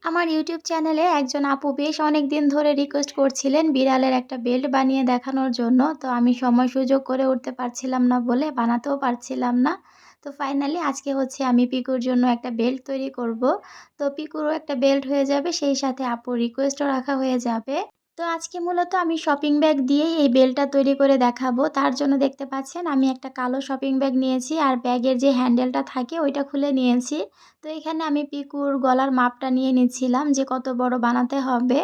আমার ইউটিউব চ্যানেলে একজন আপু বেশ অনেক দিন ধরে রিকোয়েস্ট করছিলেন বিড়ালের একটা বেল্ট বানিয়ে দেখানোর জন্য। তো আমি সময় সুযোগ করে উঠতে পারছিলাম না বলে বানাতেও পারছিলাম না। তো ফাইনালি আজকে হচ্ছে আমি পিকুর জন্য একটা বেল্ট তৈরি করব। তো পিকুরও একটা বেল্ট হয়ে যাবে, সেই সাথে আপুর রিকোয়েস্টও রাখা হয়ে যাবে। তো আজকে মূলত আমি শপিং ব্যাগ দিয়েই এই বেল্টটা তৈরি করে দেখাবো। তার জন্য দেখতে পাচ্ছেন আমি একটা কালো শপিং ব্যাগ নিয়েছি আর ব্যাগের যে হ্যান্ডেলটা থাকে ওইটা খুলে নিয়েছি। তো এখানে আমি পিকুর গলার মাপটা নিয়ে নিচ্ছিলাম যে কত বড় বানাতে হবে।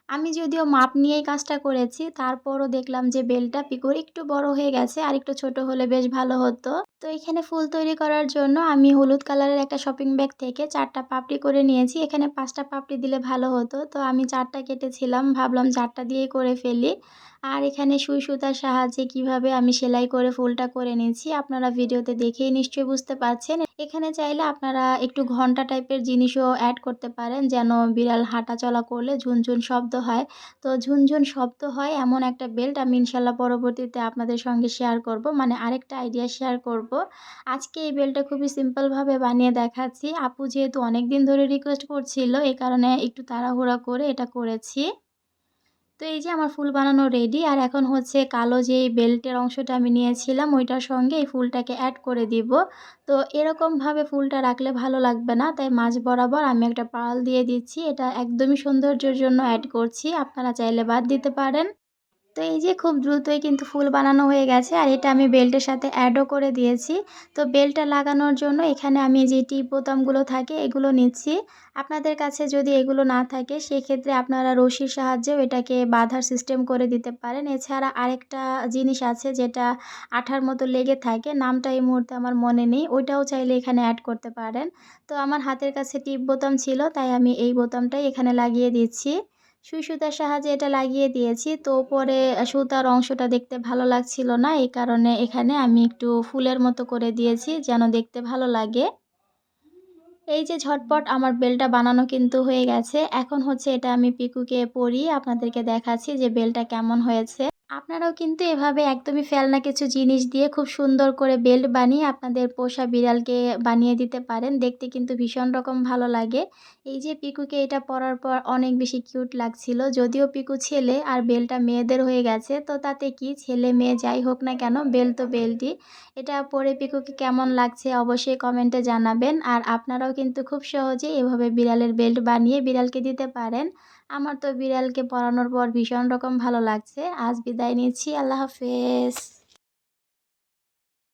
আমি যদিও মাপ নিয়েই কাজটা করেছি, তারপরও দেখলাম যে বেলটা পিকুর একটু বড় হয়ে গেছে, আর একটু ছোট হলে বেশ ভালো হতো। তো এখানে ফুল তৈরি করার জন্য আমি হলুদ কালারের একটা শপিং ব্যাগ থেকে 4টা পাপড়ি করে নিয়েছি। এখানে 5টা পাপড়ি দিলে ভালো হতো, তো আমি 4টা কেটেছিলাম, ভাবলাম 4টা দিয়েই করে ফেলি। আর এখানে সুই সুতার সাহায্যে কিভাবে আমি সেলাই করে ফুলটা করে নিয়েছি আপনারা ভিডিওতে দেখেই নিশ্চয়ই বুঝতে পারছেন। এখানে চাইলে আপনারা একটু ঘন্টা টাইপের জিনিসও অ্যাড করতে পারেন, যেন বিড়াল হাঁটা চলা করলে ঝুনঝুন শব্দ হয়। তো ঝুনঝুন শব্দ হয় এমন একটা বেল্ট আমি ইনশাল্লাহ পরবর্তীতে আপনাদের সঙ্গে শেয়ার করব, মানে আরেকটা আইডিয়া শেয়ার করব। আজকে এই বেল্টটা খুবই সিম্পলভাবে বানিয়ে দেখাচ্ছি। আপু যেহেতু অনেক দিন ধরে রিকোয়েস্ট করছিল, এই কারণে একটু তাড়াহুড়া করে এটা করেছি। তো এই যে আমার ফুল বানানো রেডি, আর এখন হচ্ছে কালো যে বেল্টের অংশটা আমি নিয়েছিলাম ওইটার সঙ্গে এই ফুলটাকে অ্যাড করে দিব। তো এরকমভাবে ফুলটা রাখলে ভালো লাগবে না, তাই মাঝ বরাবর আমি একটা পার্ল দিয়ে দিচ্ছি। এটা একদমই সৌন্দর্যের জন্য অ্যাড করছি, আপনারা চাইলে বাদ দিতে পারেন। তো এই যে খুব দ্রুতই কিন্তু ফুল বানানো হয়ে গেছে, আর এটা আমি বেল্টের সাথে অ্যাডও করে দিয়েছি। তো বেল্টটা লাগানোর জন্য এখানে আমি যে টিপ বোতামগুলো থাকে এগুলো নিচ্ছি। আপনাদের কাছে যদি এগুলো না থাকে সেক্ষেত্রে আপনারা রশির সাহায্যেও এটাকে বাঁধার সিস্টেম করে দিতে পারেন। এছাড়া আরেকটা জিনিস আছে যেটা আঠার মতো লেগে থাকে, নামটা এই মুহূর্তে আমার মনে নেই, ওইটাও চাইলে এখানে অ্যাড করতে পারেন। তো আমার হাতের কাছে টিপ বোতাম ছিল, তাই আমি এই বোতামটাই এখানে লাগিয়ে দিচ্ছি। সুই সুতার সাহায্যে এটা লাগিয়ে দিয়েছি। তো উপরে সুতার অংশটা দেখতে ভালো লাগছিল না, এই কারণে এখানে আমি একটু ফুলের মতো করে দিয়েছি যেন দেখতে ভালো লাগে। এই যে ঝটপট আমার বেলটা বানানো কিন্তু হয়ে গেছে। এখন হচ্ছে এটা আমি পিকুকে পরিয়ে আপনাদেরকে দেখাচ্ছি যে বেলটা কেমন হয়েছে। আপনারাও কিন্তু এভাবে একদমই ফেলনা কিছু জিনিস দিয়ে খুব সুন্দর করে বেল্ট বানিয়ে আপনাদের পোষা বিড়ালকে বানিয়ে দিতে পারেন। দেখতে কিন্তু ভীষণ রকম ভালো লাগে। এই যে পিকুকে এটা পরার পর অনেক বেশি কিউট লাগছিল। যদিও পিকু ছেলে আর বেলটা মেয়েদের হয়ে গেছে, তো তাতে কি, ছেলে মেয়ে যাই হোক না কেন বেল তো বেলটি। এটা পরে পিকুকে কেমন লাগছে অবশ্যই কমেন্টে জানাবেন। আর আপনারাও কিন্তু খুব সহজেই এভাবে বিড়ালের বেল্ট বানিয়ে বিড়ালকে দিতে পারেন। আমার তো বিড়ালকে পরানোর পর ভীষণ রকম ভালো লাগছে। আজ বিদায় নিচ্ছি, আল্লাহ হাফেজ।